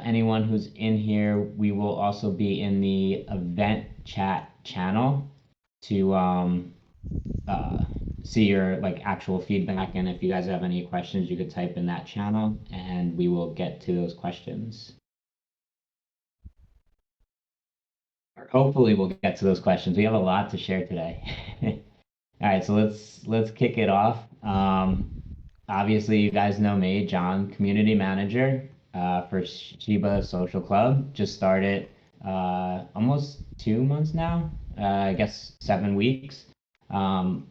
anyone who's in here, we will also be in the event chat channel to uh, see your like actual feedback. And if you guys have any questions, you could type in that channel and we will get to those questions. Or hopefully we'll get to those questions. We have a lot to share today. All right, so let's kick it off. Obviously, you guys know me, John, community manager for Shiba Social Club. Just started almost 2 months now. I guess 7 weeks. Um,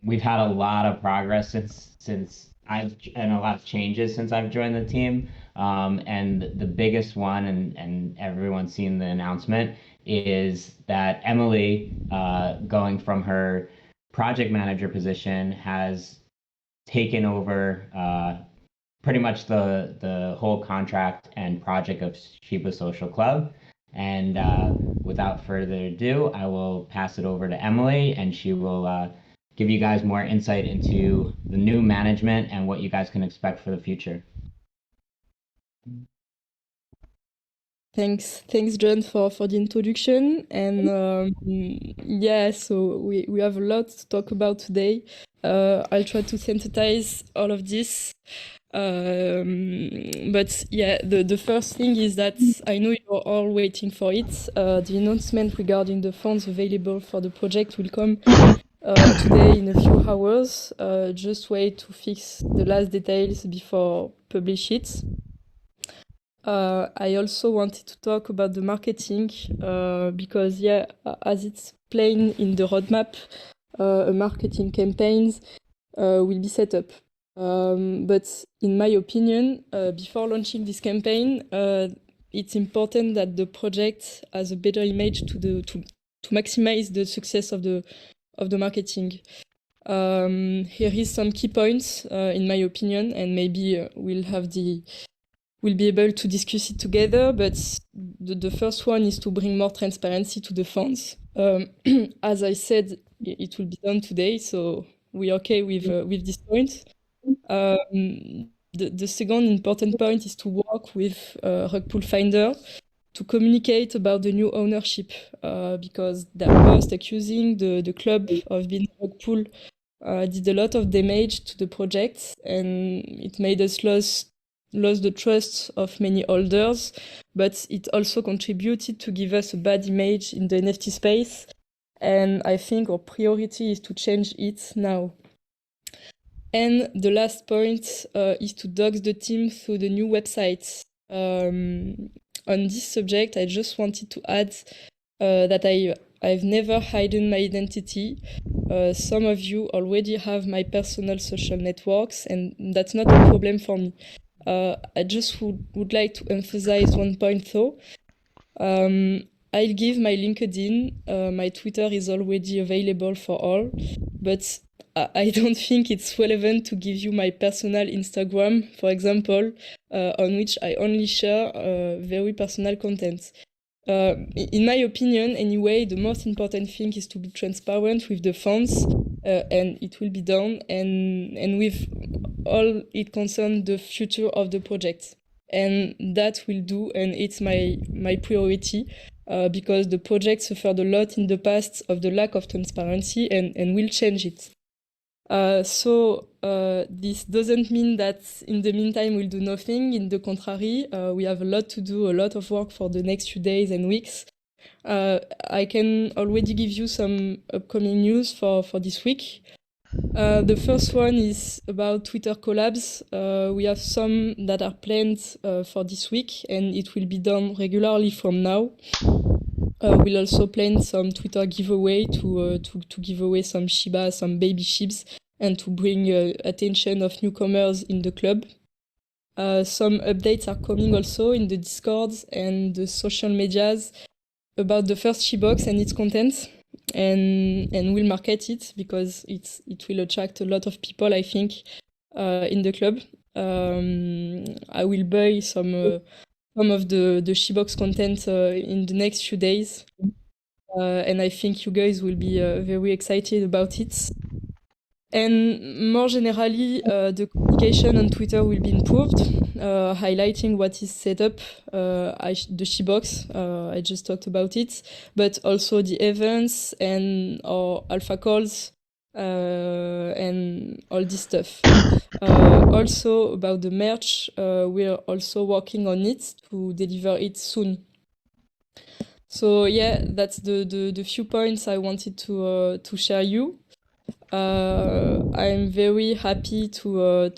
we've had a lot of progress since I've and a lot of changes since I've joined the team. And the biggest one, and everyone's seen the announcement, is that Emily, going from her project manager position, has taken over pretty much the whole contract and project of Shiba Social Club. And without further ado, I will pass it over to Emily, and she will give you guys more insight into the new management and what you guys can expect for the future. Thanks, John, for the introduction. And yeah, so we have a lot to talk about today. I'll try to synthesize all of this. But yeah, the first thing is that I know you're all waiting for it. The announcement regarding the funds available for the project will come today in a few hours. Just wait to fix the last details before publish it. I also wanted to talk about the marketing because, yeah, as it's plain in the roadmap, a marketing campaigns will be set up. But in my opinion, before launching this campaign, it's important that the project has a better image to maximize the success of the marketing. Here is some key points in my opinion, and maybe we'll be able to discuss it together, but the first one is to bring more transparency to the funds. As I said, it will be done today, so we're okay with this point. The second important point is to work with Rug Pool Finder to communicate about the new ownership, because the post accusing the club of being Rug Pool did a lot of damage to the project, and it made us lost the trust of many holders, but it also contributed to give us a bad image in the NFT space. And I think our priority is to change it now. And the last point is to dox the team through the new website. On this subject, I just wanted to add that I've never hidden my identity. Some of you already have my personal social networks, and that's not a problem for me. I just would like to emphasize one point though. I'll give my LinkedIn, my Twitter is already available for all, but I don't think it's relevant to give you my personal Instagram, for example, on which I only share very personal content. In my opinion, anyway, the most important thing is to be transparent with the funds, and it will be done, and with all it concerns the future of the project. And that will do, and it's my priority, because the project suffered a lot in the past of the lack of transparency, and will change it. So this doesn't mean that in the meantime we'll do nothing. In the contrary, we have a lot to do, a lot of work for the next few days and weeks. I can already give you some upcoming news for this week. The first one is about Twitter collabs. We have some that are planned for this week, and it will be done regularly from now. We'll also plan some Twitter giveaway to give away some Shiba, some baby Shibs, and to bring attention of newcomers in the club. Some updates are coming also in the Discords and the social medias about the first Shebox and its content, and we'll market it because it will attract a lot of people, I think, in the club. I will buy some of the Shebox content in the next few days, and I think you guys will be very excited about it. And more generally, the communication on Twitter will be improved. highlighting what is set up, the Shebox, I just talked about it, but also the events and our alpha calls and all this stuff. Also about the merch, we're also working on it to deliver it soon. So yeah, that's the few points I wanted to share you. I'm very happy to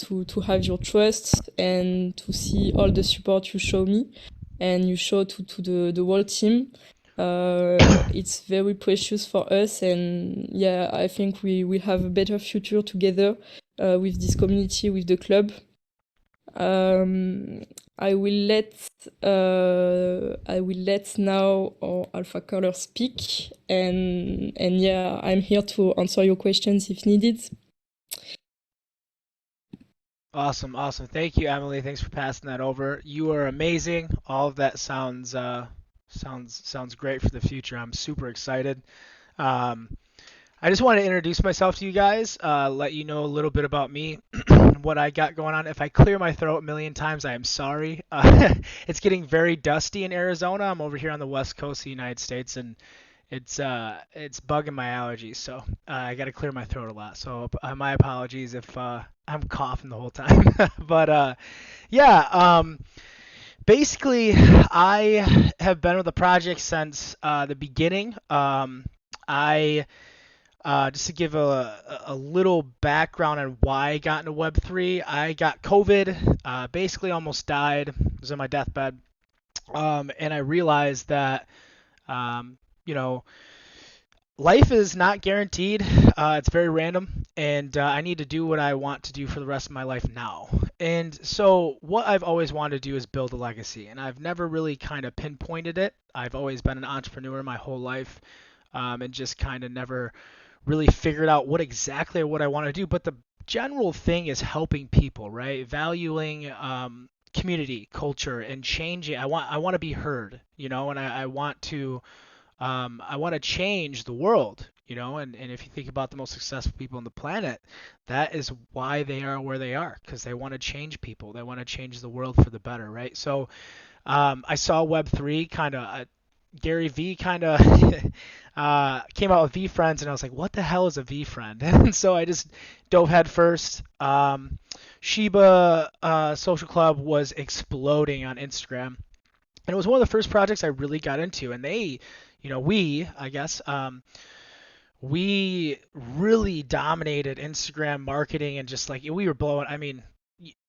have your trust and to see all the support you show me and you show to the whole team. It's very precious for us, and yeah, I think we will have a better future together with this community, with the club. Um, I will let now our alpha caller speak, and yeah, I'm here to answer your questions if needed. Awesome, awesome. Thank you, Emily. Thanks for passing that over. You are amazing. All of that sounds great for the future. I'm super excited. Um, I just want to introduce myself to you guys, let you know a little bit about me, what I got going on. If I clear my throat a million times, I am sorry. It's getting very dusty in Arizona. I'm over here on the west coast of the United States, and it's bugging my allergies, so I got to clear my throat a lot. So my apologies if I'm coughing the whole time. But yeah, basically, I have been with the project since the beginning. I Just to give a little background on why I got into Web3, I got COVID, basically almost died, was in my deathbed, and I realized that, um, you know, life is not guaranteed. It's very random, and I need to do what I want to do for the rest of my life now. And so, what I've always wanted to do is build a legacy, and I've never really kind of pinpointed it. I've always been an entrepreneur my whole life, and just kind of never really figured out what I want to do. But the general thing is helping people, right? Valuing community, culture, and changing. I want to be heard, and I want to change the world, and if you think about the most successful people on the planet, that is why they are where they are, because they want to change people. They want to change the world for the better, right? So I saw Web3 kind of, Gary V kind of came out with VFriends, and I was like, what the hell is a VFriend? And so I just dove head first. Shiba Social Club was exploding on Instagram. And it was one of the first projects I really got into, and I guess, we really dominated Instagram marketing, and just like we were blowing. I mean,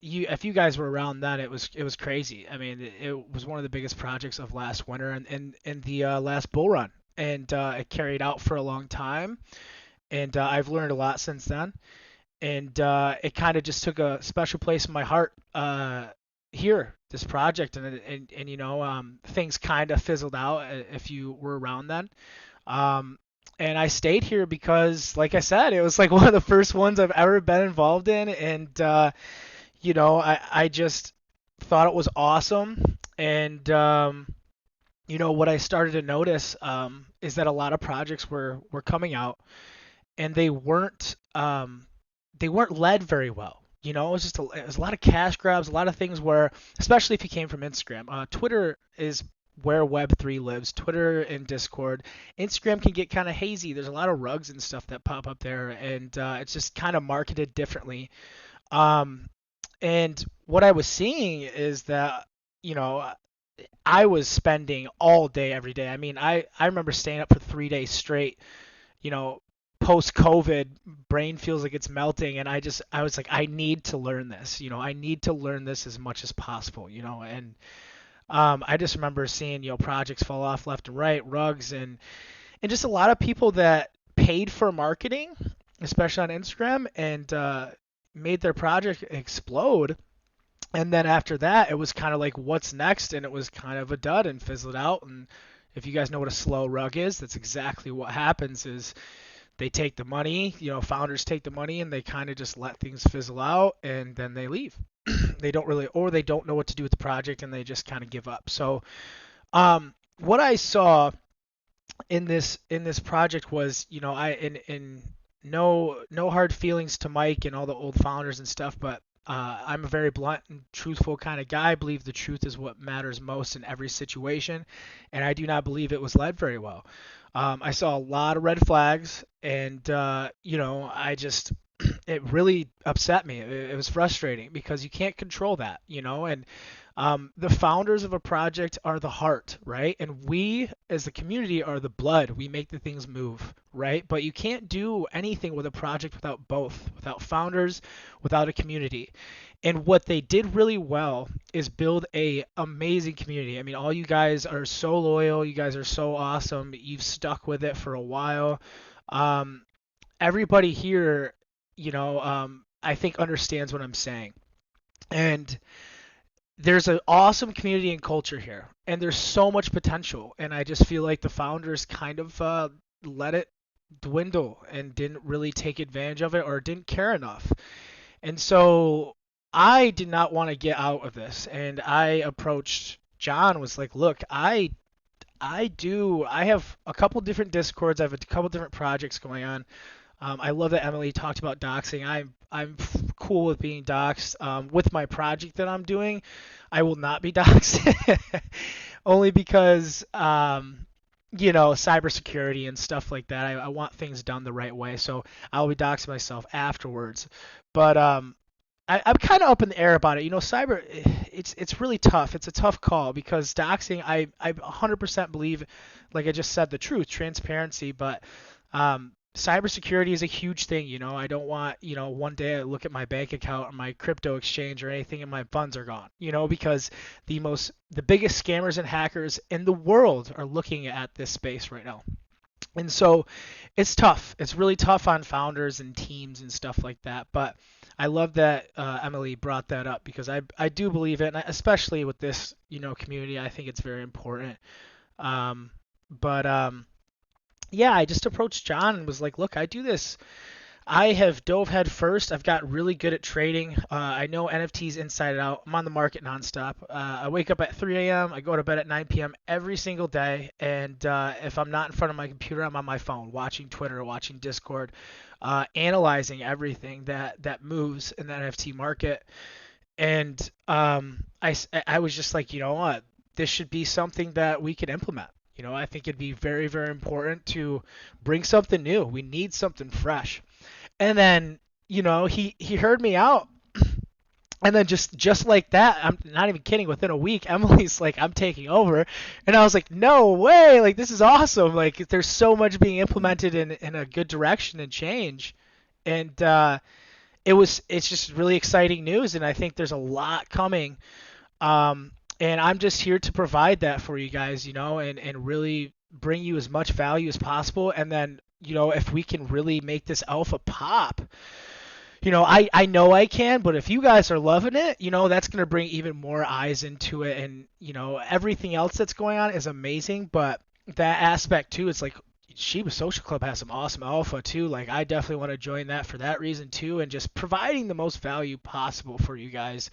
if you guys were around then, it was crazy. I mean, it was one of the biggest projects of last winter and the last bull run, and it carried out for a long time, and I've learned a lot since then, and it kind of just took a special place in my heart here, this project, and things kind of fizzled out if you were around then. Um, and I stayed here because, like I said, it was like one of the first ones I've ever been involved in, and I just thought it was awesome. And what I started to notice is that a lot of projects were coming out, and they weren't led very well. It was a lot of cash grabs, a lot of things where, especially if you came from Instagram. Twitter is where Web3 lives. Twitter and Discord. Instagram can get kind of hazy. There's a lot of rugs and stuff that pop up there, and it's just kind of marketed differently. Um, and what I was seeing is that, you know, I was spending all day every day. I mean, I remember staying up for 3 days straight, you know, post COVID, brain feels like it's melting, and I was like, I need to learn this. I need to learn this as much as possible, and I just remember seeing, projects fall off left and right, rugs, and just a lot of people that paid for marketing, especially on Instagram, and made their project explode. And then after that, it was kind of like, what's next? And it was kind of a dud and fizzled out. And if you guys know what a slow rug is, that's exactly what happens. Is they take the money, founders take the money, and they kind of just let things fizzle out, and then they leave. They don't really, or they don't know what to do with the project, and they just kind of give up. So what I saw in this project was, I in no hard feelings to Mike and all the old founders and stuff, but I'm a very blunt and truthful kind of guy. I believe the truth is what matters most in every situation, and I do not believe it was led very well. I saw a lot of red flags, and I just it really upset me. It was frustrating because you can't control that, and the founders of a project are the heart, right? And we, as the community, are the blood. We make the things move, right? But you can't do anything with a project without both, without founders, without a community. And what they did really well is build a amazing community. I mean, all you guys are so loyal. You guys are so awesome. You've stuck with it for a while. Um, Everybody here, I think understands what I'm saying. And there's an awesome community and culture here, and there's so much potential. And I just feel like the founders kind of let it dwindle and didn't really take advantage of it or didn't care enough. And so I did not want to get out of this, and I approached John. Was like, look, I have a couple different discords. I have a couple different projects going on. I love that Emily talked about doxing. I'm cool with being doxed. With my project that I'm doing, I will not be doxed, only because cybersecurity and stuff like that. I want things done the right way, so I'll be doxing myself afterwards. But I'm kind of up in the air about it. Cyber, it's really tough. It's a tough call because doxing, I 100% believe, like I just said, the truth, transparency, but cybersecurity is a huge thing. I don't want, one day I look at my bank account or my crypto exchange or anything and my funds are gone, because the biggest scammers and hackers in the world are looking at this space right now. And so it's tough. It's really tough on founders and teams and stuff like that. But I love that Emily brought that up because I do believe it, and especially with this, community, I think it's very important. But yeah, I just approached John and was like, look, I do this. I have dove head first. I've got really good at trading. I know NFTs inside and out. I'm on the market nonstop. I wake up at 3 a.m. I go to bed at 9 p.m. every single day. And if I'm not in front of my computer, I'm on my phone watching Twitter, watching Discord, analyzing everything that moves in the NFT market. And I was just like, you know what? This should be something that we could implement. I think it'd be very, very important to bring something new. We need something fresh. And then, he heard me out. And then just like that, I'm not even kidding, within a week, Emily's like, I'm taking over. And I was like, no way, like this is awesome. Like there's so much being implemented in a good direction and change. And it's just really exciting news, and I think there's a lot coming. And I'm just here to provide that for you guys, and really bring you as much value as possible. And then, if we can really make this alpha pop, I know I can, but if you guys are loving it, that's going to bring even more eyes into it. And, everything else that's going on is amazing, but that aspect too, it's like Shiba Social Club has some awesome alpha too. Like I definitely want to join that for that reason too, and just providing the most value possible for you guys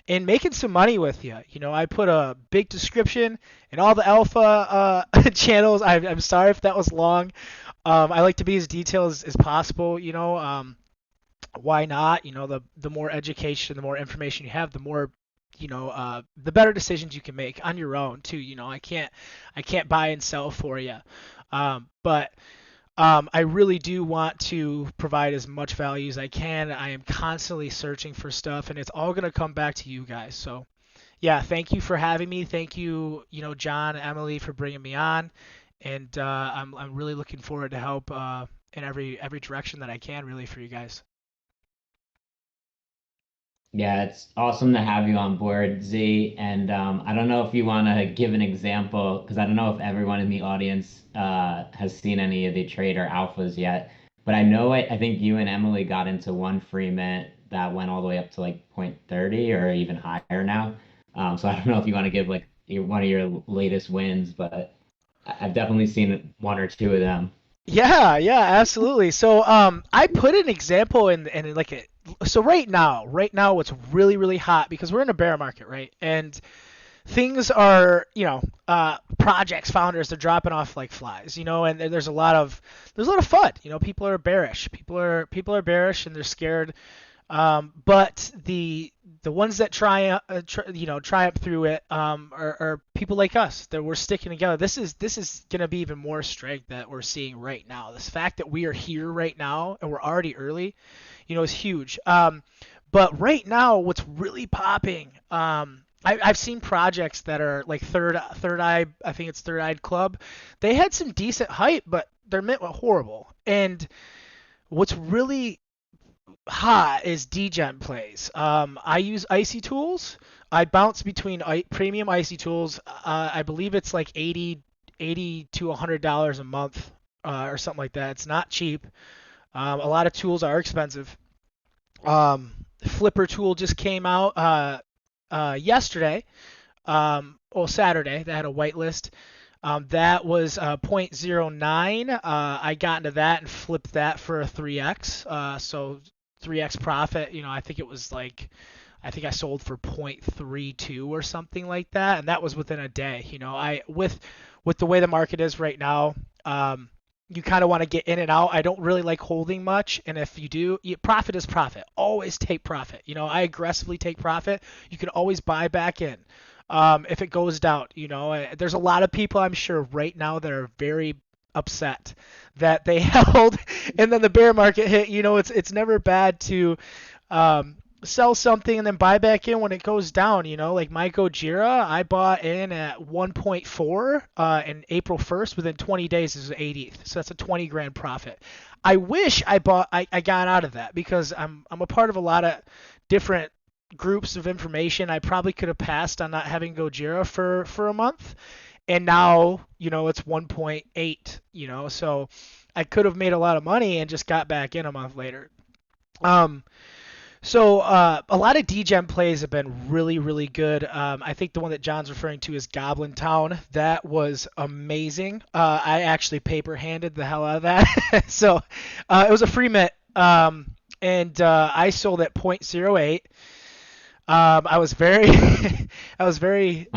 and making some money with you. I put a big description in all the alpha channels. I'm sorry if that was long. I like to be as detailed as possible. Why not? The more education, the more information you have, the more the better decisions you can make on your own too. I can't buy and sell for you. But I really do want to provide as much value as I can. I am constantly searching for stuff, and it's all going to come back to you guys. So, yeah, thank you for having me. Thank you, John, Emily, for bringing me on, and I'm really looking forward to help in every direction that I can, really, for you guys. Yeah, it's awesome to have you on board, Z. And I don't know if you want to give an example, because I don't know if everyone in the audience has seen any of the trader alphas yet. But I know I think you and Emily got into one free mint that went all the way up to like 0.30 or even higher now. So I don't know if you want to give like one of your latest wins, but I've definitely seen one or two of them. Yeah, yeah, absolutely. So I put an example in like so right now, what's really, really hot because we're in a bear market, right? And things are, projects, founders, they're dropping off like flies, and there's a lot of FUD. People are bearish. People are bearish and they're scared But the ones that triumph through it are people like us that we're sticking together. This is gonna be even more strength that we're seeing right now. This fact that we are here right now and we're already early, is huge. But right now, what's really popping? I've seen projects that are like Third Eye. I think it's Third Eyed Club. They had some decent hype, but their mint went horrible. And what's really hot is degen plays. I use icy tools. I bounce between premium icy tools. I believe it's like 80 to $100 a month or something like that. It's not cheap. A lot of tools are expensive. Flipper tool just came out yesterday. Saturday. They had a whitelist. That was point zero 0.09. I got into that and flipped that for a 3x. So 3x profit. I think it was like, I think I sold for 0.32 or something like that, and that was within a day. With the way the market is right now, you kind of want to get in and out. I don't really like holding much, and if you do, profit is profit. Always take profit. I aggressively take profit. You can always buy back in if it goes down. There's a lot of people I'm sure right now that are very upset that they held and then the bear market hit. It's never bad to sell something and then buy back in when it goes down. Like my Gojira, I bought in at 1.4 and April 1st. Within 20 days is 80th, so that's a 20 grand profit. I wish I got out of that because I'm a part of a lot of different groups of information. I probably could have passed on not having Gojira for a month, and now it's 1.8. So I could have made a lot of money and just got back in a month later. So a lot of degen plays have been really, really good. I think the one that John's referring to is Goblin Town. That was amazing. I actually paper-handed the hell out of that. So it was a free mint, and I sold at 0.08. I was very, I was very,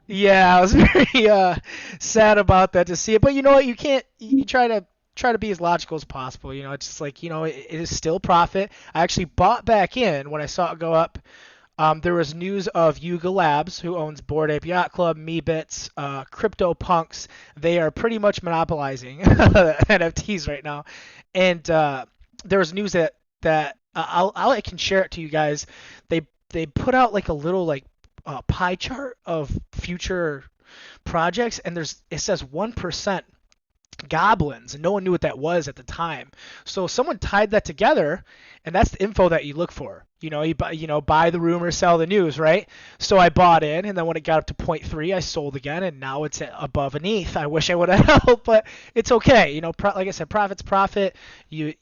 yeah, I was very sad about that to see it. But you know what? You can't. You try to be as logical as possible. It's just like it is still profit. I actually bought back in when I saw it go up. There was news of Yuga Labs, who owns Bored Ape Yacht Club, Meebits, CryptoPunks. They are pretty much monopolizing NFTs right now. And there was news that I can share it to you guys. They put out like a little like pie chart of future projects, and it says 1% goblins, and no one knew what that was at the time. So someone tied that together, and that's the info that you look for. Buy the rumor, sell the news, right? So I bought in, and then when it got up to 0.3, I sold again, and now it's above an ETH. I wish I would have held, but it's okay. Like I said, profit's profit. You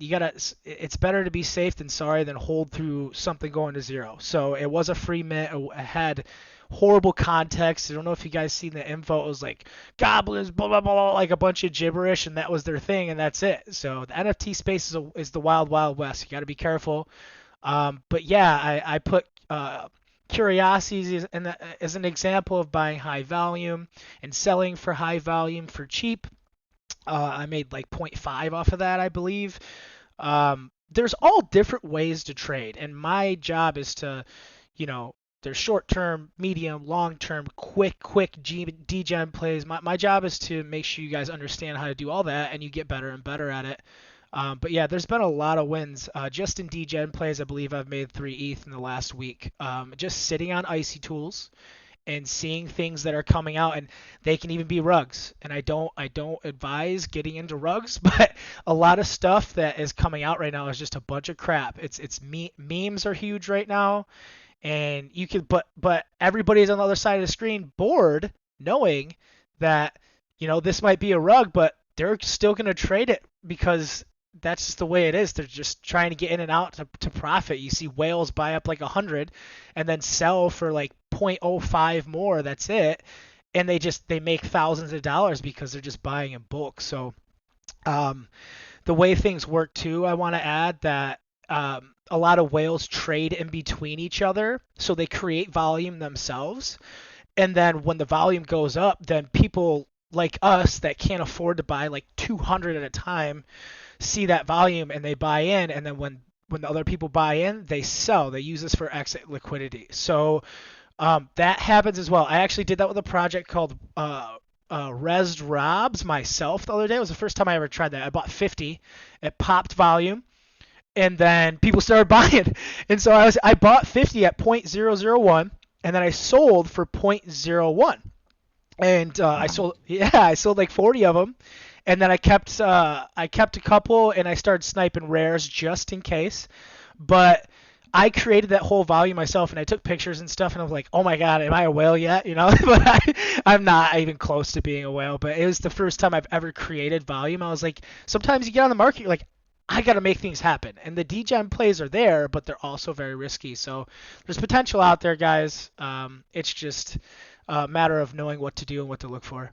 gotta. It's better to be safe than sorry than hold through something going to zero. So it was a free mint. It had horrible context. I don't know if you guys seen the info. It was like goblins, blah blah blah, like a bunch of gibberish, and that was their thing, and that's it. So the NFT space is the wild wild west. You got to be careful. But yeah, I put curiosities as an example of buying high volume and selling for high volume for cheap. I made like 0.5 off of that, I believe. There's all different ways to trade, and my job is to, there's short-term, medium, long-term, quick degen plays. My job is to make sure you guys understand how to do all that, and you get better and better at it. But yeah, there's been a lot of wins. Just in degen plays, I believe I've made 3 ETH in the last week. Just sitting on icy tools and seeing things that are coming out, and they can even be rugs. And I don't advise getting into rugs, but a lot of stuff that is coming out right now is just a bunch of crap. Memes are huge right now, and you can but everybody's on the other side of the screen bored, knowing that this might be a rug, but they're still going to trade it because that's just the way it is. They're just trying to get in and out to profit. You see whales buy up like 100 and then sell for like 0.05 more. That's it. And they make thousands of dollars because they're just buying in bulk. So the way things work too, I want to add that a lot of whales trade in between each other. So they create volume themselves. And then when the volume goes up, then people like us that can't afford to buy like 200 at a time see that volume and they buy in, and then when when the other people buy in, they sell. They use this for exit liquidity. So that happens as well. I actually did that with a project called Res Robs myself the other day. It was the first time I ever tried that. I bought 50. It popped volume, and then people started buying. And so I bought 50 at 0.001, and then I sold for 0.01. And Wow. I sold like 40 of them, and then I kept a couple, and I started sniping rares just in case. But I created that whole volume myself, and I took pictures and stuff, and I was like, oh my god, am I a whale yet? But I'm not even close to being a whale. But it was the first time I've ever created volume. I was like, sometimes you get on the market, you're like, I got to make things happen. And the degen plays are there, but they're also very risky. So there's potential out there, guys. It's just a matter of knowing what to do and what to look for.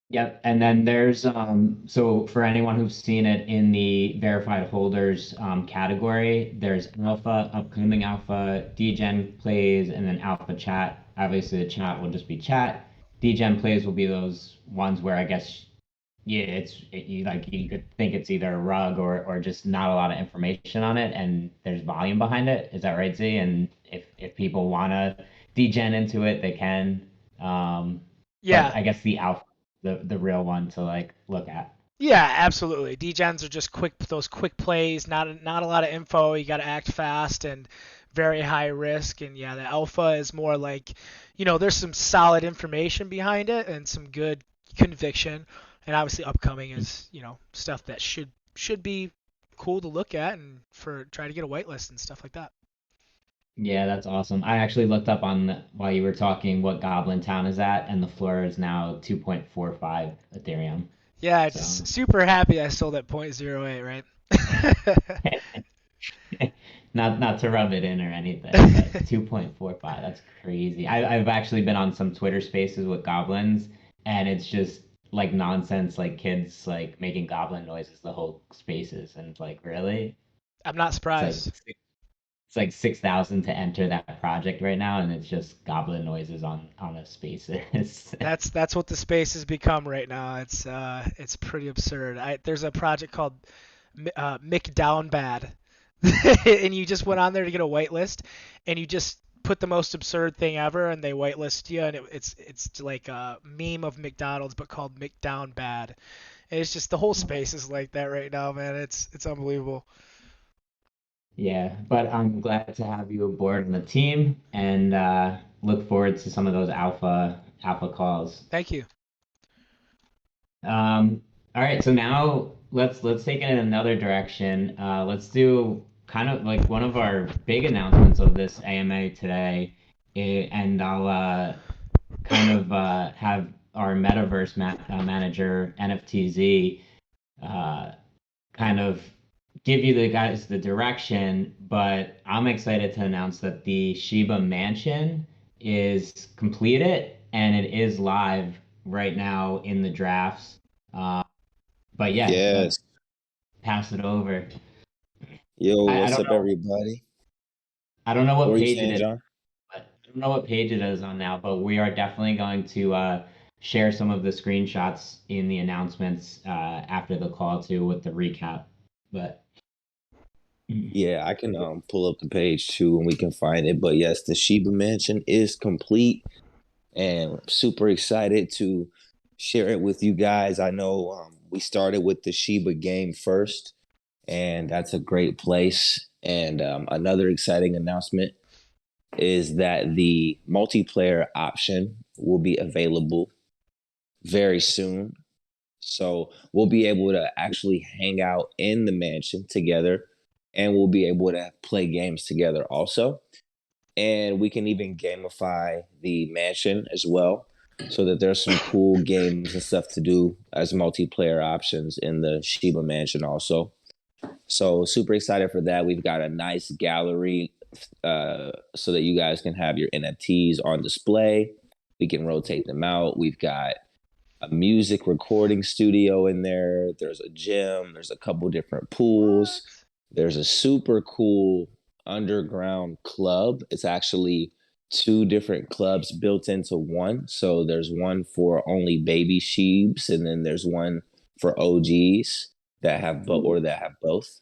Yep. And then there's so for anyone who's seen it in the verified holders category, there's alpha, upcoming alpha, degen plays, and then alpha chat. Obviously the chat will just be chat. Degen plays will be those ones where I guess yeah, you could think it's either a rug or just not a lot of information on it, and there's volume behind it. Is that right, Z? And if people want to degen into it, they can. But Yeah, I guess the alpha, the real one to like look at. yeah, absolutely. Degens are just those quick plays. Not a lot of info. You got to act fast and very high risk. And yeah, the alpha is more like, there's some solid information behind it and some good conviction. And obviously, upcoming is stuff that should be cool to look at and for try to get a whitelist and stuff like that. Yeah, that's awesome. I actually looked up while you were talking what Goblin Town is at, and the floor is now 2.45 Ethereum. Yeah, So just super happy I sold at 0.08, right? not to rub it in or anything, but 2.45, that's crazy. I've actually been on some Twitter spaces with goblins, and it's just like nonsense, like kids like making goblin noises the whole spaces, and it's like really? I'm not It's like surprised. it's like 6,000 to enter that project right now, and it's just goblin noises on the spaces. That's what the space has become right now. It's pretty absurd. There's a project called Mick Down Bad, and you just went on there to get a whitelist, and you just put the most absurd thing ever, and they whitelist you, and it's like a meme of McDonald's but called Mick Down Bad. And it's just the whole space is like that right now, man. It's unbelievable. Yeah, but I'm glad to have you aboard on the team and look forward to some of those alpha calls. Thank you. All right, so now let's take it in another direction. Let's do kind of like one of our big announcements of this AMA today, and I'll kind of have our manager NFTZ uh, kind of give you the guys the direction, but I'm excited to announce that the Shiba Mansion is completed and it is live right now in the drafts. Uh, but yeah, Yes. pass it over. Yo, I what's don't up, know. everybody? I don't know What what were you page it saying, is. John? I don't know what page it is on now, but we are definitely going to share some of the screenshots in the announcements after the call too with the recap. But Yeah, I can pull up the page too and we can find it. But yes, the Shiba Mansion is complete and I'm super excited to share it with you guys. I know we started with the Shiba game first, and that's a great place. And another exciting announcement is that the multiplayer option will be available very soon. So we'll be able to actually hang out in the mansion together and we'll be able to play games together also. And we can even gamify the mansion as well so that there's some cool games and stuff to do as multiplayer options in the Shiba Mansion also. So super excited for that. We've got a nice gallery so that you guys can have your NFTs on display. We can rotate them out. We've got a music recording studio in there. There's a gym. There's a couple different pools. What? There's a super cool underground club. It's actually two different clubs built into one. So there's one for only baby sheeps, and then there's one for OGs that have both.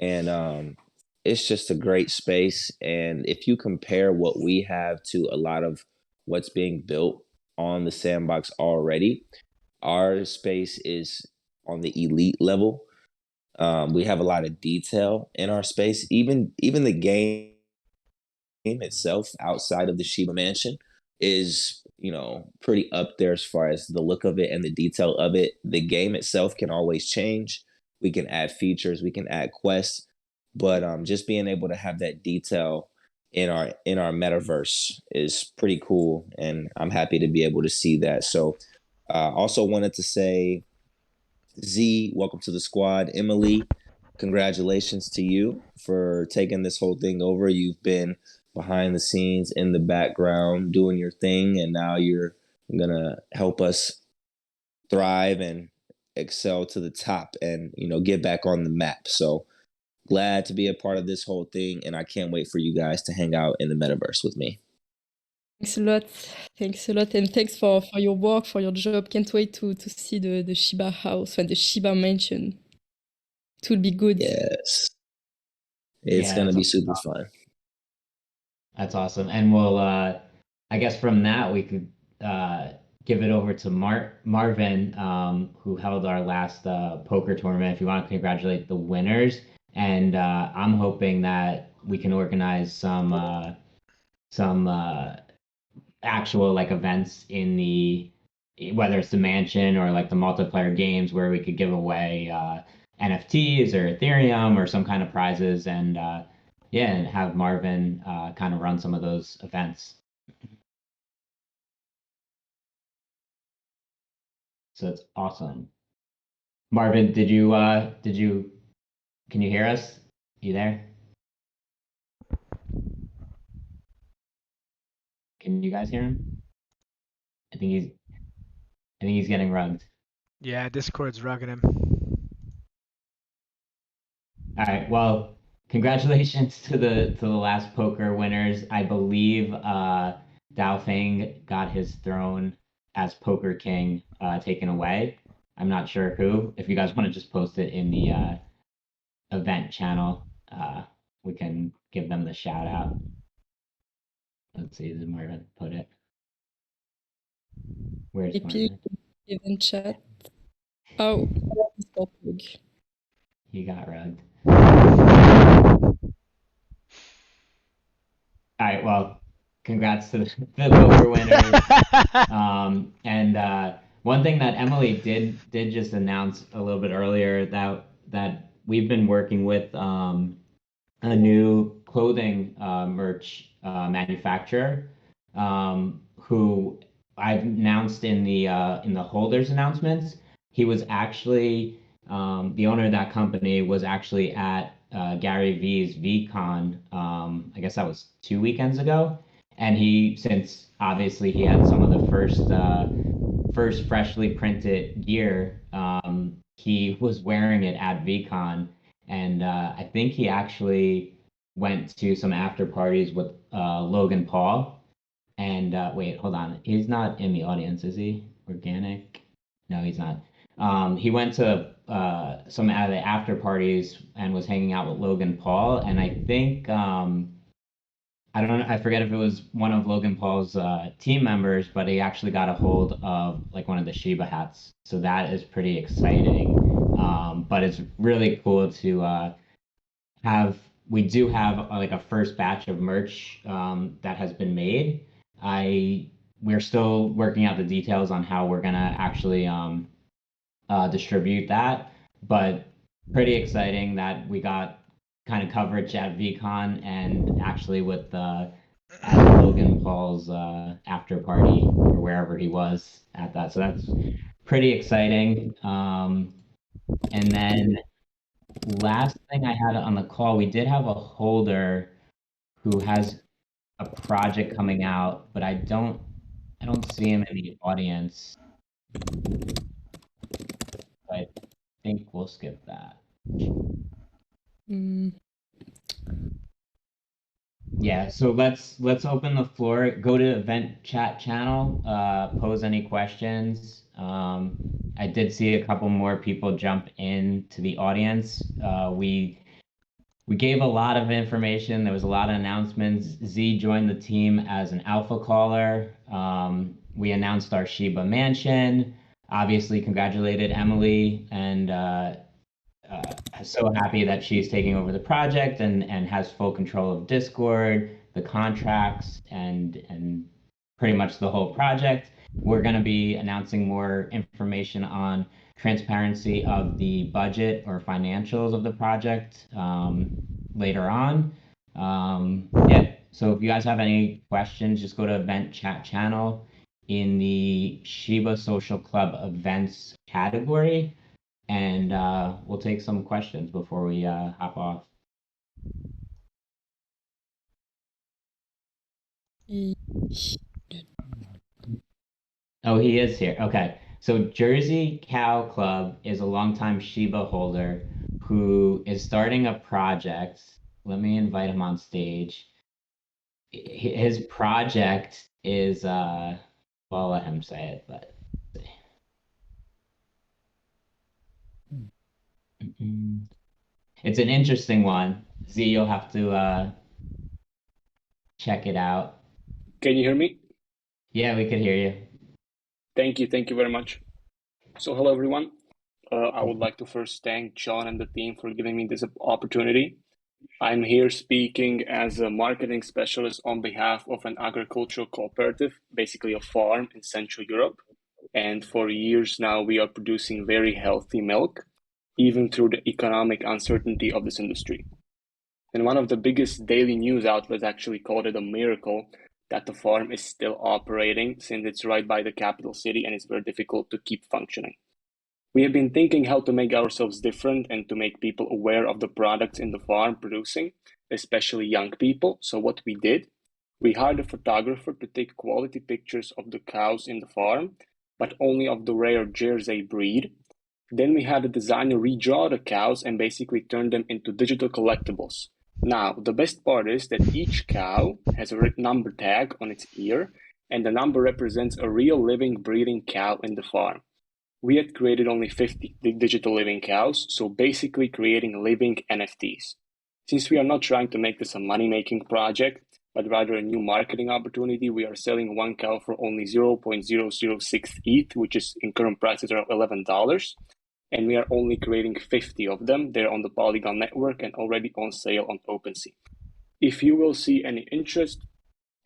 and it's just a great space. And if you compare what we have to a lot of what's being built on the sandbox already, our space is on the elite level. We have a lot of detail in our space. Even the game itself outside of the Shiba Mansion is, pretty up there as far as the look of it and the detail of it. The game itself can always change. We can add features, we can add quests, but just being able to have that detail in our metaverse is pretty cool, and I'm happy to be able to see that. So, also wanted to say, Z, welcome to the squad. Emily, congratulations to you for taking this whole thing over. You've been behind the scenes in the background doing your thing, and now you're gonna help us thrive and excel to the top and get back on the map. So glad to be a part of this whole thing, and I can't wait for you guys to hang out in the metaverse with me. Thanks a lot. Thanks a lot. And thanks for your work, for your job. Can't wait to see the Shiba house and the Shiba mansion. It will be good. Yes, it's Yeah, gonna that's be super fun. That's awesome. And we'll, I guess from that, we could give it over to Marvin, who held our last poker tournament. If you want to congratulate the winners. And I'm hoping that we can organize some actual like events in whether it's the mansion or like the multiplayer games where we could give away NFTs or Ethereum or some kind of prizes, and yeah, and have Marvin kind of run some of those events. So it's awesome. Marvin, can you hear us? You there? Can you guys hear him? I think he's getting rugged. Yeah, Discord's rugging him. All right. Well, congratulations to the last poker winners. I believe Dao Feng got his throne as Poker King taken away. I'm not sure who. If you guys want to just post it in the event channel, we can give them the shout out. Let's see, this is Marvin put it. Where's Repeat Marvin? event chat. Oh, He got rugged. All right, well, congrats to the poker winners. And one thing that Emily did just announce a little bit earlier, that we've been working with a new clothing merch manufacturer, who I've announced in the holders announcements. He was actually the owner of that company was actually at Gary V's VCon. I guess that was 2 weekends ago, and since obviously he had some of the first freshly printed gear, he was wearing it at VCon, and I think he actually went to some after parties with Logan Paul. And wait, hold on. He's not in the audience, is he? Organic? No, he's not. He went to some of the after parties and was hanging out with Logan Paul. And I think, I don't know, I forget if it was one of Logan Paul's team members, but he actually got a hold of like one of the Shiba hats. So that is pretty exciting. But it's really cool to we do have like a first batch of merch that has been made. We're still working out the details on how we're gonna actually distribute that, but pretty exciting that we got kind of coverage at VCon and actually with at Logan Paul's after party or wherever he was at that. So that's pretty exciting. And then last thing I had on the call, we did have a holder who has a project coming out, but I don't see him in the audience. I think we'll skip that. Yeah, so let's open the floor. Go to event chat channel, pose any questions. I did see a couple more people jump into the audience. We we gave a lot of information. There was a lot of announcements. Z joined the team as an alpha caller. We announced our Shiba mansion. Obviously, congratulated Emily and so happy that she's taking over the project and has full control of Discord, the contracts, and pretty much the whole project. We're going to be announcing more information on transparency of the budget or financials of the project later on. Yeah, so if you guys have any questions, just go to event chat channel in the Shiba Social Club events category, and we'll take some questions before we hop off. Oh, he is here. Okay. So Jersey Cow Club is a longtime Shiba holder who is starting a project. Let me invite him on stage. His project is well, I'll let him say it, but let's see. It's an interesting one. Z, you'll have to check it out. Can you hear me? Yeah, we could hear you. Thank you very much. So hello everyone. I would like to first thank John and the team for giving me this opportunity. I'm here speaking as a marketing specialist on behalf of an agricultural cooperative, basically a farm in Central Europe. And for years now, we are producing very healthy milk, even through the economic uncertainty of this industry. And one of the biggest daily news outlets actually called it a miracle that the farm is still operating, since it's right by the capital city and it's very difficult to keep functioning. We have been thinking how to make ourselves different and to make people aware of the products in the farm producing, especially young people. So what we did, we hired a photographer to take quality pictures of the cows in the farm, but only of the rare Jersey breed. Then we had a designer redraw the cows and basically turn them into digital collectibles. Now, the best part is that each cow has a number tag on its ear, and the number represents a real living, breeding cow in the farm. We had created only 50 digital living cows, so basically creating living NFTs. Since we are not trying to make this a money-making project, but rather a new marketing opportunity, we are selling one cow for only 0.006 ETH, which is in current prices are $11. And we are only creating 50 of them. They're on the Polygon network and already on sale on OpenSea. If you will see any interest,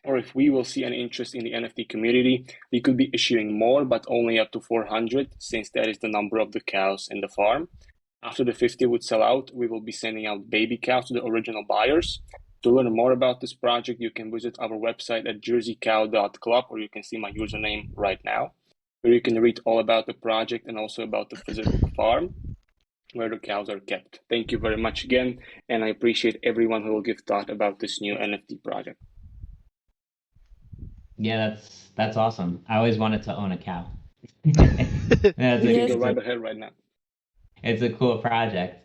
or if we will see any interest in the NFT community, we could be issuing more, but only up to 400, since that is the number of the cows in the farm. After the 50 would sell out, we will be sending out baby cows to the original buyers. To learn more about this project, you can visit our website at jerseycow.club, or you can see my username right now, where you can read all about the project and also about the physical farm where the cows are kept. Thank you very much again, and I appreciate everyone who will give thought about this new NFT project. Yeah, that's awesome. I always wanted to own a cow. That's you can go right ahead right now. It's a cool project.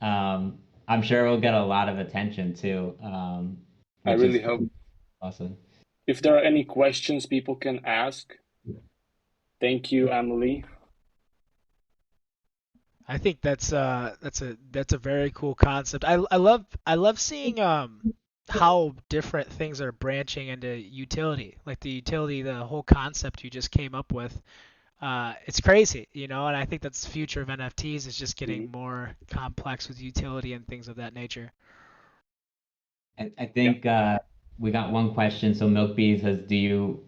I'm sure we'll get a lot of attention too. I really hope. Awesome. If there are any questions people can ask. Thank you, Emily. I think that's a very cool concept. I love seeing how different things are branching into utility. Like the utility, the whole concept you just came up with. It's crazy, and I think that's the future of NFTs is just getting more complex with utility and things of that nature. I think we got one question. So Milkbee says, do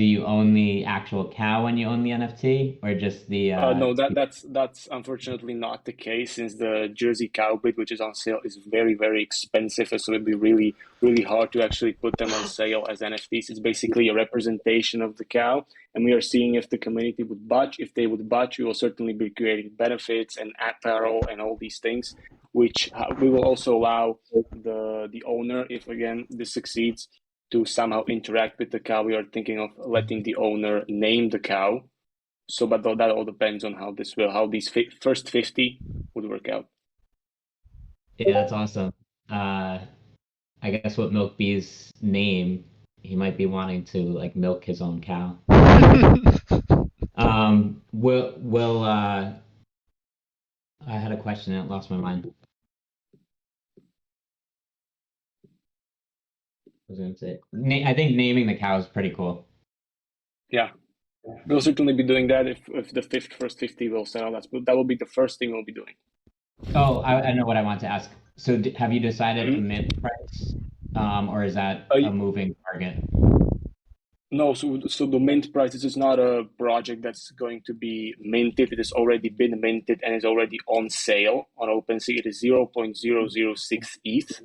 you own the actual cow when you own the NFT, or just the? No, that's unfortunately not the case, since the Jersey cow breed, which is on sale, is very expensive, so it'd be really hard to actually put them on sale as NFTs. It's basically a representation of the cow, and we are seeing if the community would budge. If they would budge, we will certainly be creating benefits and apparel and all these things, which we will also allow the owner, if again this succeeds, to somehow interact with the cow. We are thinking of letting the owner name the cow. So, but that all depends on how these first 50 would work out. Yeah, that's awesome. I guess what Milkbee's name, he might be wanting to like milk his own cow. I had a question and it lost my mind. was gonna say. I think naming the cow is pretty cool. Yeah, we'll certainly be doing that if the first 50 will sell. That will be the first thing we'll be doing. Oh, I know what I want to ask. So have you decided a Mhm. mint price, or is that Uh, a moving target? no, so the mint price, this is not a project that's going to be minted. It has already been minted and is already on sale on OpenSea. It is 0.006 ETH,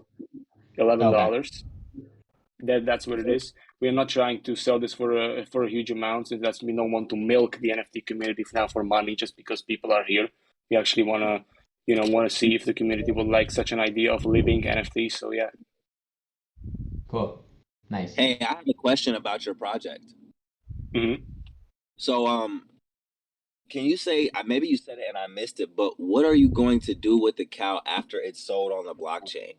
Okay, $11. That's what it is. We are not trying to sell this for a huge amount, since that's we don't want to milk the NFT community now for money just because people are here. We actually want to see if the community would like such an idea of living NFTs. So yeah. cool, nice. Hey, I have a question about your project. hmm So, can you say, maybe you said it and I missed it, but what are you going to do with the cow after it's sold on the blockchain?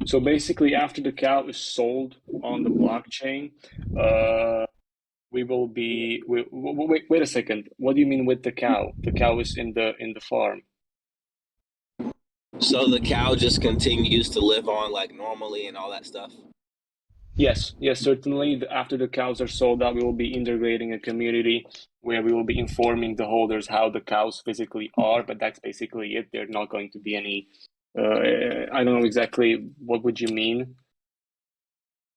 So basically, after the cow is sold on the blockchain, uh, we will be. Wait a second. What do you mean with the cow? The cow is in the farm. So the cow just continues to live on like normally and all that stuff? Yes, yes, certainly. After the cows are sold out, we will be integrating a community where we will be informing the holders how the cows physically are, but that's basically it. There's not going to be any. I don't know exactly what would you mean.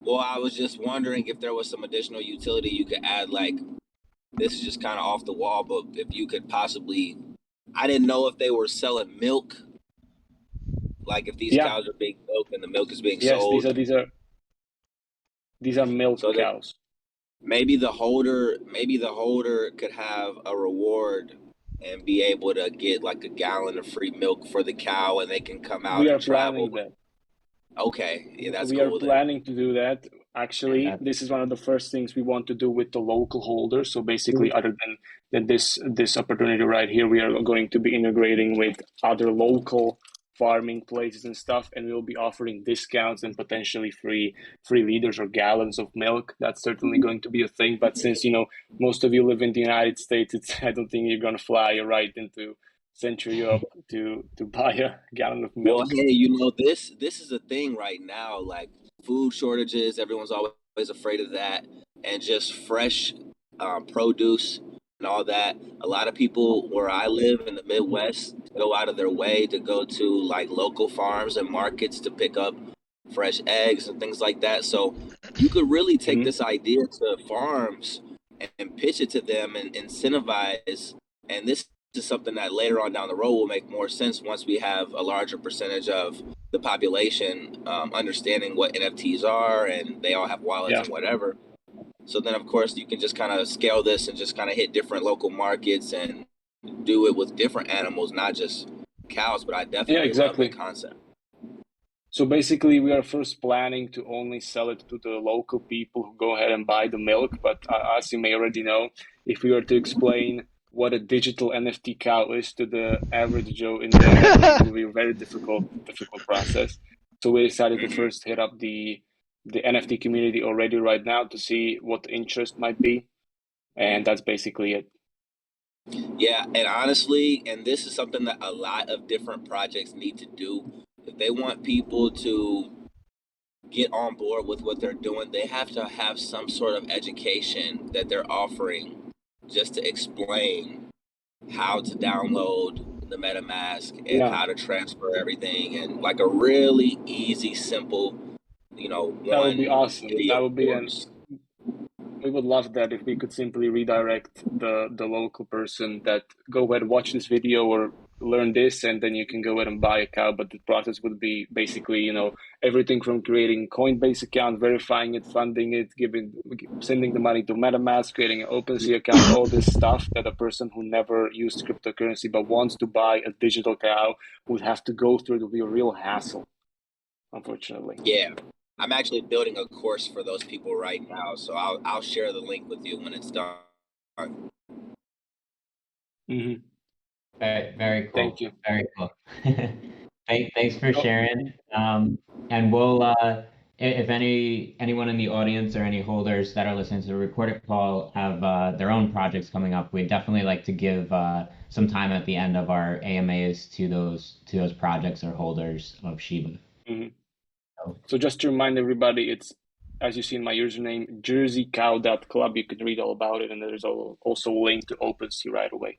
Well, I was just wondering if there was some additional utility you could add, like this is just kind of off the wall, but if you could possibly, I didn't know if they were selling milk, like if these Yeah, cows are being milked and the milk is being yes, these sold, are these are these are milk so that cows. maybe the holder could have a reward and be able to get like a gallon of free milk for the cow, and they can come out We are and travel. planning that. Okay, yeah, that's We are cool then. planning to do that. Actually, Fantastic. this is one of the first things we want to do with the local holders. So basically, other than this opportunity right here, we are going to be integrating with other local farming places and stuff, and we'll be offering discounts and potentially free liters or gallons of milk. That's certainly going to be a thing. But since most of you live in the United States, I don't think you're gonna fly right into Central Europe to buy a gallon of Well, milk. hey, this is a thing right now. Like food shortages, everyone's always afraid of that, and just fresh produce and all that. A lot of people where I live in the Midwest go out of their way to go to like local farms and markets to pick up fresh eggs and things like that. So you could really take Mhm. this idea to farms and pitch it to them and incentivize. And this is something that later on down the road will make more sense once we have a larger percentage of the population understanding what NFTs are and they all have wallets Yeah. and whatever. So then, of course, you can just kind of scale this and just kind of hit different local markets and do it with different animals, not just cows. But I Yeah, definitely love the exactly. concept. So basically, we are first planning to only sell it to the local people who go ahead and buy the milk. But as you may already know, if we were to explain what a digital NFT cow is to the average Joe in the internet, it would be a very difficult process. So we decided to Mm-hmm. first hit up the NFT community already right now to see what the interest might be, and that's basically it. Yeah, and honestly, and this is something that a lot of different projects need to do. If they want people to get on board with what they're doing, they have to have some sort of education that they're offering just to explain how to download the MetaMask and Yeah, how to transfer everything and like a really easy, simple, that would be one awesome. That video would be an course. We would love that if we could simply redirect the local person that go ahead and watch this video or learn this, and then you can go ahead and buy a cow. But the process would be basically, everything from creating Coinbase account, verifying it, funding it, sending the money to MetaMask, creating an OpenSea account, all this stuff that a person who never used cryptocurrency but wants to buy a digital cow would have to go through. It would be a real hassle, unfortunately. Yeah. I'm actually building a course for those people right now, so I'll share the link with you when it's done. hmm Very Thank cool. you. Very cool. Thanks for So, sharing. And we'll, if anyone in the audience or any holders that are listening to the recorded call have their own projects coming up, we'd definitely like to give some time at the end of our AMAs to those projects or holders of Shiba. mhm. So just to remind everybody, it's, as you see in my username, jerseycow.club. You can read all about it, and there's also a link to OpenSea right away.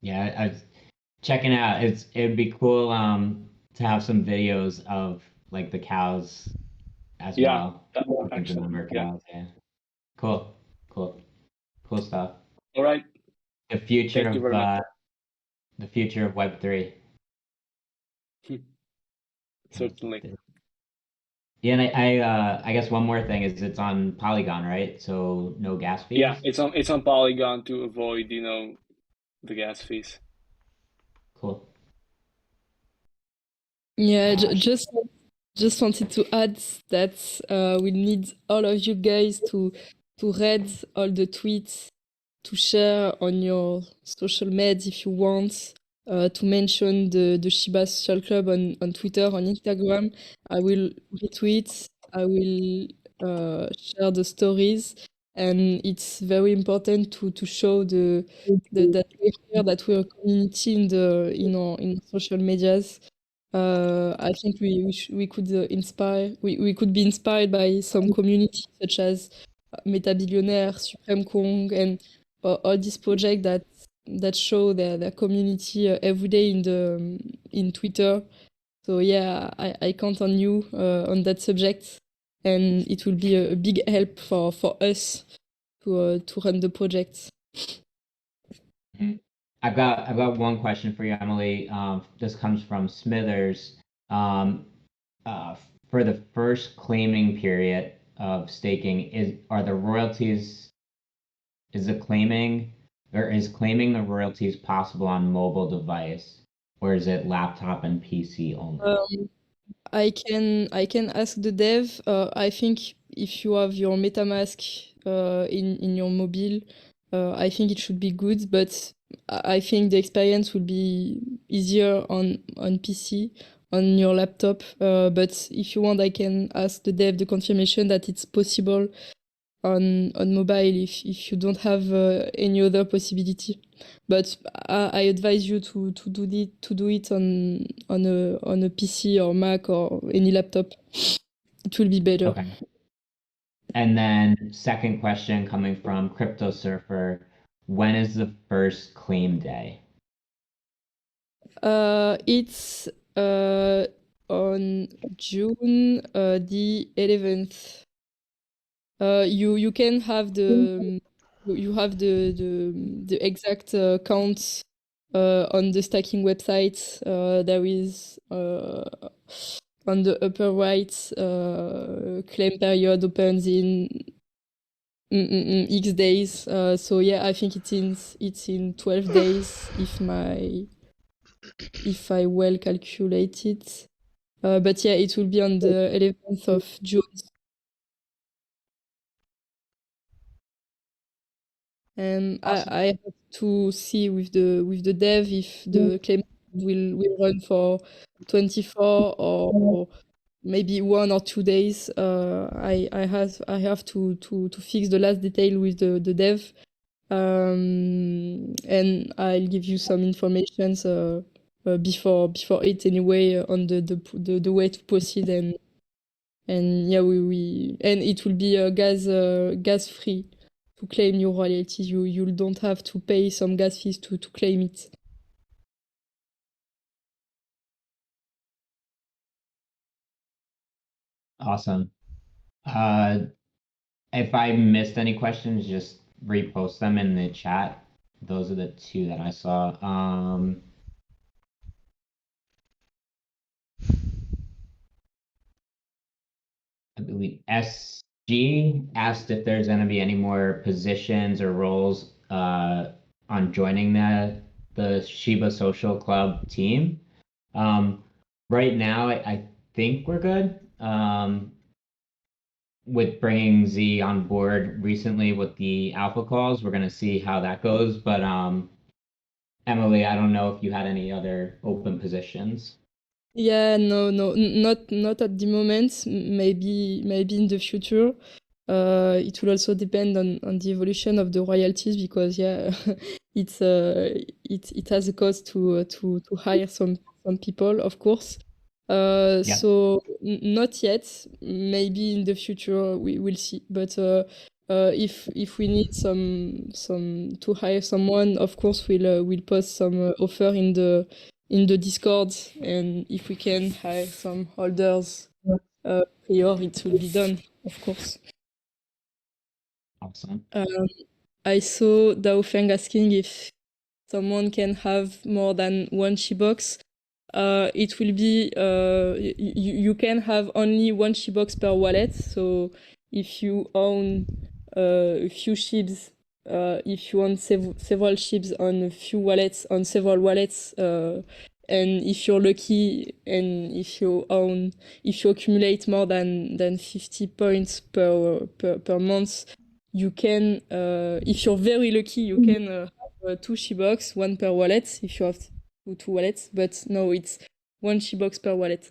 Yeah, I was checking out. It'd be cool to have some videos of like the cows as well. The number of cows, yeah. Cool, cool, cool stuff. All right. The future Thank you of very much. the future of Web3. Certainly. Yeah, and I guess one more thing is it's on Polygon, right? So no gas fees. Yeah, it's on Polygon to avoid, the gas fees. Cool. Yeah, just wanted to add that we need all of you guys to read all the tweets, to share on your social media if you want, to mention the Shiba Social Club on Twitter, on Instagram. I will retweet, I will share the stories, and it's very important to show that we're here, that we're a community in our social medias. I think we could inspire, we could be inspired by some communities such as Metabillionaire, Supreme Kong, and all these projects that show their community every day in Twitter. So yeah, I count on you on that subject, and it will be a big help for us to run the project. I've got one question for you, Emily. This comes from Smithers. Um, for the first claiming period of staking, are the royalties, is claiming the royalties possible on mobile device, or is it laptop and PC only? I can ask the dev. I think if you have your MetaMask in your mobile, I think it should be good. But I think the experience will be easier on PC, on your laptop. But if you want, I can ask the dev the confirmation that it's possible on mobile if you don't have any other possibility. But I advise you to do it on a PC or Mac or any laptop. It will be better. Okay. And then second question coming from Crypto Surfer, when is the first claim day? It's on June the 11th. You can have the exact counts on the stacking website. There is on the upper right, claim period opens in X days. So yeah, I think it's in 12 days if I well calculate it. But yeah, it will be on the 11th of June. And Awesome. I have to see with the dev if the claim will run for 24 or maybe 1 or 2 days. I have to fix the last detail with the dev. And I'll give you some information before it anyway on the way to proceed, and yeah, and it will be gas free to claim your royalties. You don't have to pay some gas fees to claim it. Awesome. If I missed any questions, just repost them in the chat. Those are the two that I saw. I believe SG asked if there's going to be any more positions or roles on joining the Shiba Social Club team. Right now, I think we're good. With bringing Z on board recently with the alpha calls, we're going to see how that goes. But Emily, I don't know if you had any other open positions. Yeah, no, not at the moment. Maybe in the future. It will also depend on the evolution of the royalties because yeah, it has a cost to hire some people, of course. So not yet. Maybe in the future we will see. But if we need some to hire someone, of course we'll post some offer in the Discord, and if we can hire some holders prior, it will be done, of course. Awesome. I saw Dao Feng asking if someone can have more than one Shibox. It will be you can have only one Shebox per wallet. So if you own a few shibs, if you own several shibs on a few wallets, on several wallets, and if you're lucky, and if you accumulate more than 50 points per month, you can, if you're very lucky, you can have two Shebox, one per wallet, if you have two wallets, but no, it's one Shebox per wallet.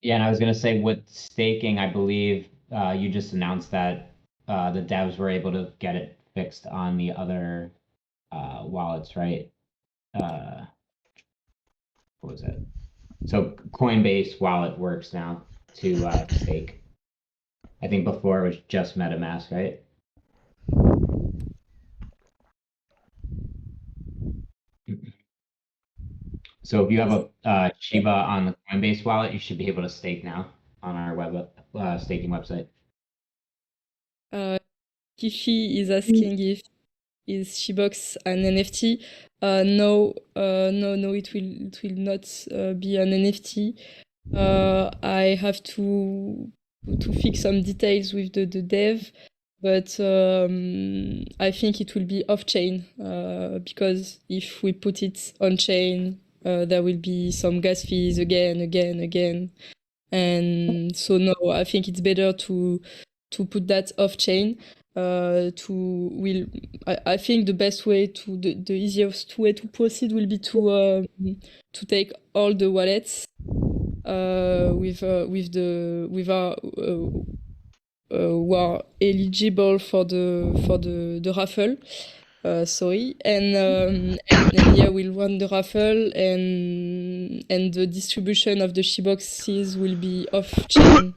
Yeah, and I was gonna say with staking, I believe you just announced that the devs were able to get it fixed on the other wallets, right? What was it? So Coinbase wallet works now to stake. I think before it was just MetaMask, right? So if you have a Shiba on the Coinbase wallet, you should be able to stake now on our staking website. Kishi is asking if is Shebox an NFT? No, it will not be an NFT. I have to fix some details with the dev, but I think it will be off chain because if we put it on chain, there will be some gas fees again, and so no, I think it's better to put that off chain. I think the best way the easiest way to proceed will be to take all the wallets with our who are eligible for the raffle. Sorry, and yeah, we'll run the raffle, and the distribution of the Sheboxes will be off chain.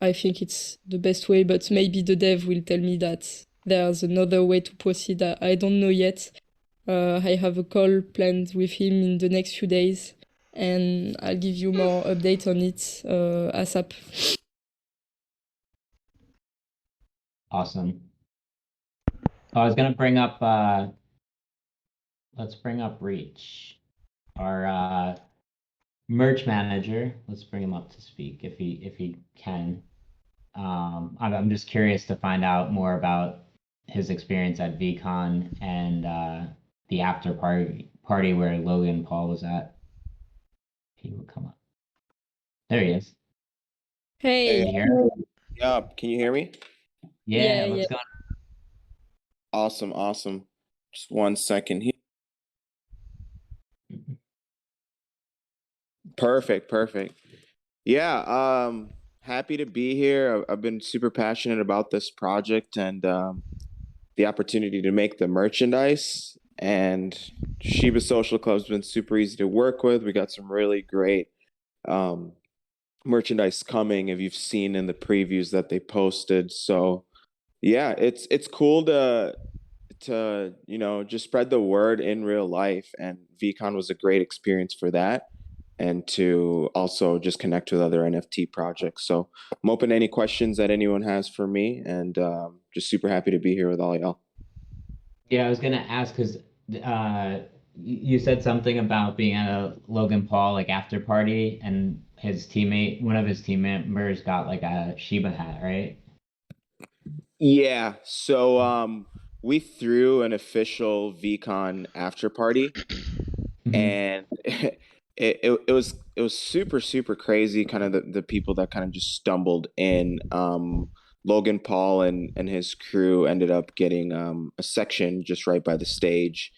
I think it's the best way, but maybe the dev will tell me that there's another way to proceed. I don't know yet. I have a call planned with him in the next few days, and I'll give you more update on it ASAP. Awesome. I was gonna bring up let's bring up Reach, our merch manager. Let's bring him up to speak if he can. I'm just curious to find out more about his experience at VCon and the after party where Logan Paul was at. He will come up. There he is. Hey. Can you hear? Yeah, can you hear me? Yeah, Yeah, let's go. Awesome. Just 1 second here. Perfect. Yeah, happy to be here. I've been super passionate about this project and the opportunity to make the merchandise. And Shiba Social Club's been super easy to work with. We got some really great merchandise coming, if you've seen in the previews that they posted. So yeah, it's cool to just spread the word in real life, and VCon was a great experience for that, and to also just connect with other NFT projects. So I'm open to any questions that anyone has for me, and just super happy to be here with all y'all. Yeah, I was gonna ask because you said something about being at a Logan Paul like after party, and one of his team members got like a Shiba hat, right? Yeah, so we threw an official VCon after party, and it was super crazy. Kind of the people that kind of just stumbled in. Logan Paul and his crew ended up getting a section just right by the stage,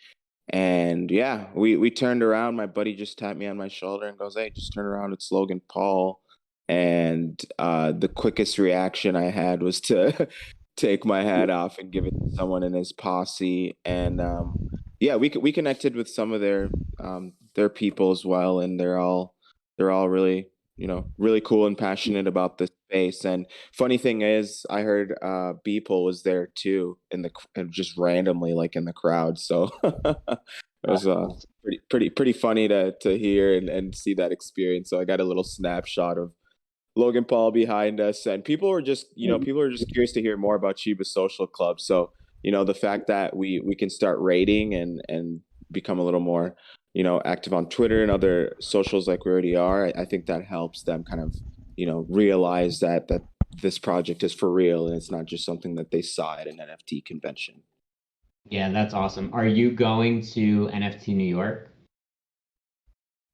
and yeah, we turned around. My buddy just tapped me on my shoulder and goes, "Hey, just turn around. It's Logan Paul." And the quickest reaction I had was to take my hat off and give it to someone in his posse. And yeah, we connected with some of their people as well, and they're all really, really cool and passionate about this space. And funny thing is, I heard Beeple was there too and just randomly like in the crowd. So it was pretty funny to hear and see that experience. So I got a little snapshot of Logan Paul behind us, and people are just curious to hear more about Shiba Social Club. So the fact that we can start rating and become a little more active on Twitter and other socials like we already are, I think that helps them kind of realize that this project is for real and it's not just something that they saw at an NFT convention. Yeah, that's awesome. Are you going to NFT New York?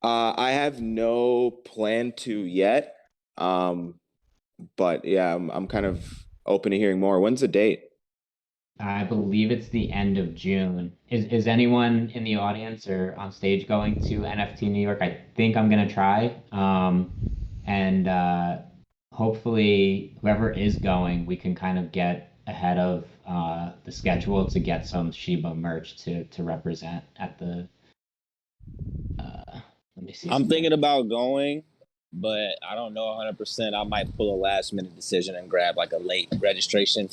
I have no plan to yet. But yeah, I'm kind of open to hearing more. When's the date? I believe it's the end of June. Is anyone in the audience or on stage going to NFT New York? I think I'm gonna try. And hopefully whoever is going, we can kind of get ahead of the schedule to get some Shiba merch to represent at the. Let me see. I'm thinking about going, but I don't know 100%. I might pull a last minute decision and grab like a late registration.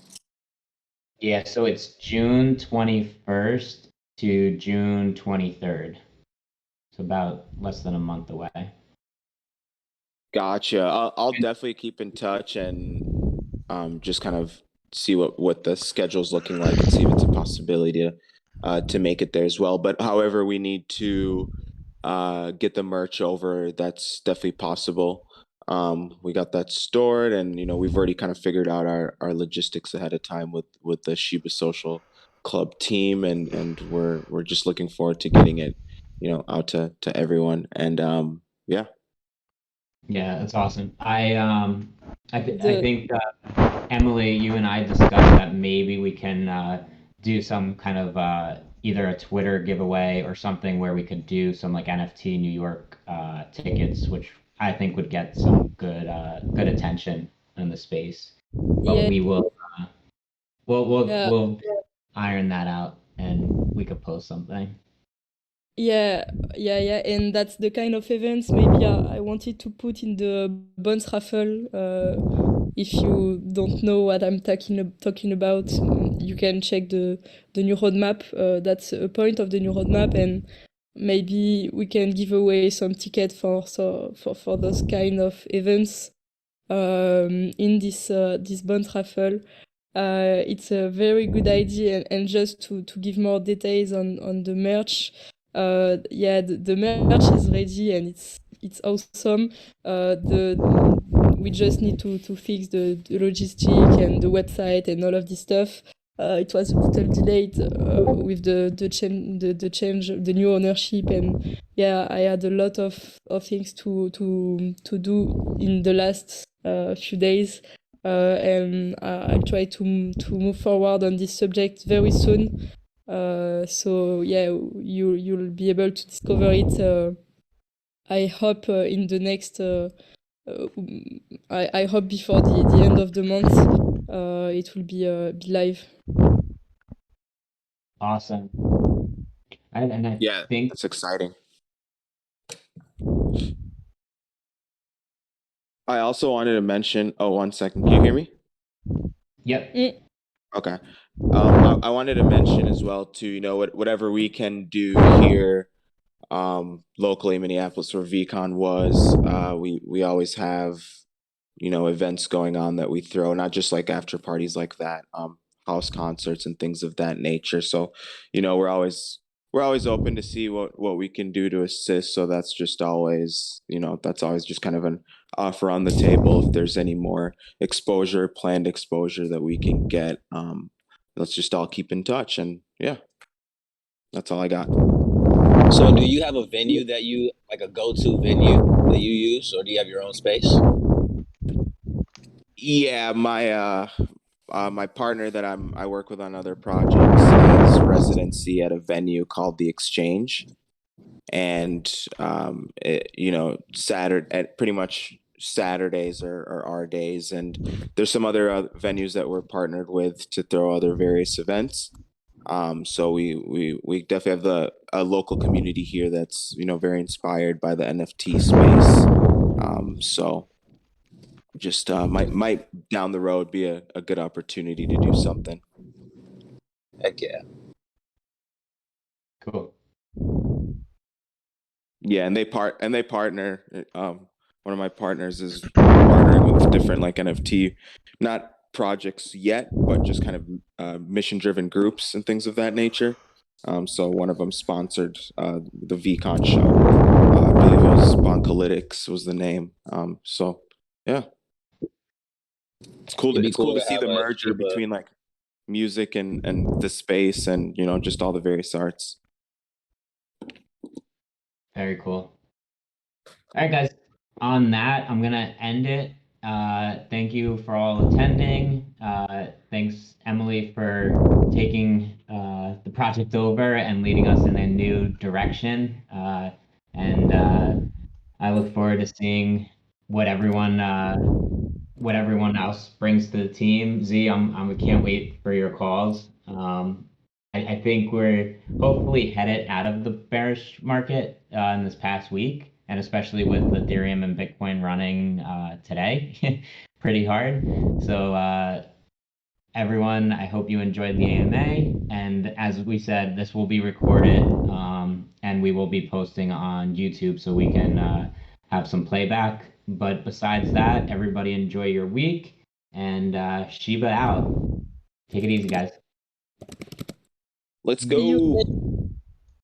Yeah, so it's June 21st to June 23rd. So about less than a month away. Gotcha. I'll definitely keep in touch and just kind of see what the schedule's looking like and see if it's a possibility to make it there as well. But however we need to get the merch over, that's definitely possible. We got that stored, and we've already kind of figured out our logistics ahead of time with the Shiba Social Club team, and we're just looking forward to getting it out to everyone. And yeah. Yeah, that's awesome. I think Emily, you and I discussed that maybe we can do some kind of either a Twitter giveaway or something where we could do some like NFT New York tickets, which I think would get some good attention in the space. But Yeah, we will yeah, we'll iron that out and we could post something. yeah, yeah, and that's the kind of events maybe I wanted to put in the bonus raffle. If you don't know what I'm talking about, you can check the new roadmap. That's a point of the new roadmap, and maybe we can give away some ticket for those kind of events in this bonus raffle. It's a very good idea, and just to give more details on the merch. Yeah, the merch is ready and it's awesome. We just need to fix the logistic and the website and all of this stuff. It was a little delayed with the change, the new ownership, and yeah, I had a lot of things to do in the last few days. And I'll try to move forward on this subject very soon. So yeah, you'll be able to discover it. I hope in the next. I hope before the end of the month, it will be live. Awesome. And I Yeah, think that's exciting. I also wanted to mention. Oh, 1 second. Can you hear me? yep. Okay. I wanted to mention as well too, whatever we can do here locally in Minneapolis where VCon was, we always have, events going on that we throw, not just like after parties like that, house concerts and things of that nature. So, we're always open to see what we can do to assist. So that's just always, that's always just kind of an offer on the table. If there's any more planned exposure that we can get, let's just all keep in touch. And yeah, that's all I got. So do you have a venue that you like, a go-to venue that you use, or do you have your own space? Yeah, my partner that I work with on other projects has residency at a venue called the Exchange, and Saturday, at pretty much Saturdays are our days, and there's some other venues that we're partnered with to throw other various events. So we definitely have a local community here that's very inspired by the NFT space. So just might down the road be a good opportunity to do something. Heck yeah. Cool. Yeah, and they partner. One of my partners is partnering with different like NFT, not projects yet, but just kind of mission-driven groups and things of that nature. So one of them sponsored the VCon show. I believe it was Bonkolytics was the name. So yeah, it's cool. It'd be It's cool to see have the a merger Shiba. between like music and the space and just all the various arts. Very cool. All right, guys. On that, I'm gonna end it. Thank you for all attending. Thanks, Emily, for taking the project over and leading us in a new direction. And I look forward to seeing what everyone else brings to the team. Z, I can't wait for your calls. I think we're hopefully headed out of the bearish market in this past week, and especially with Ethereum and Bitcoin running today pretty hard. So everyone, I hope you enjoyed the AMA. And as we said, this will be recorded and we will be posting on YouTube so we can have some playback. But besides that, everybody enjoy your week, and Shiba out. Take it easy, guys. Let's See you go. later.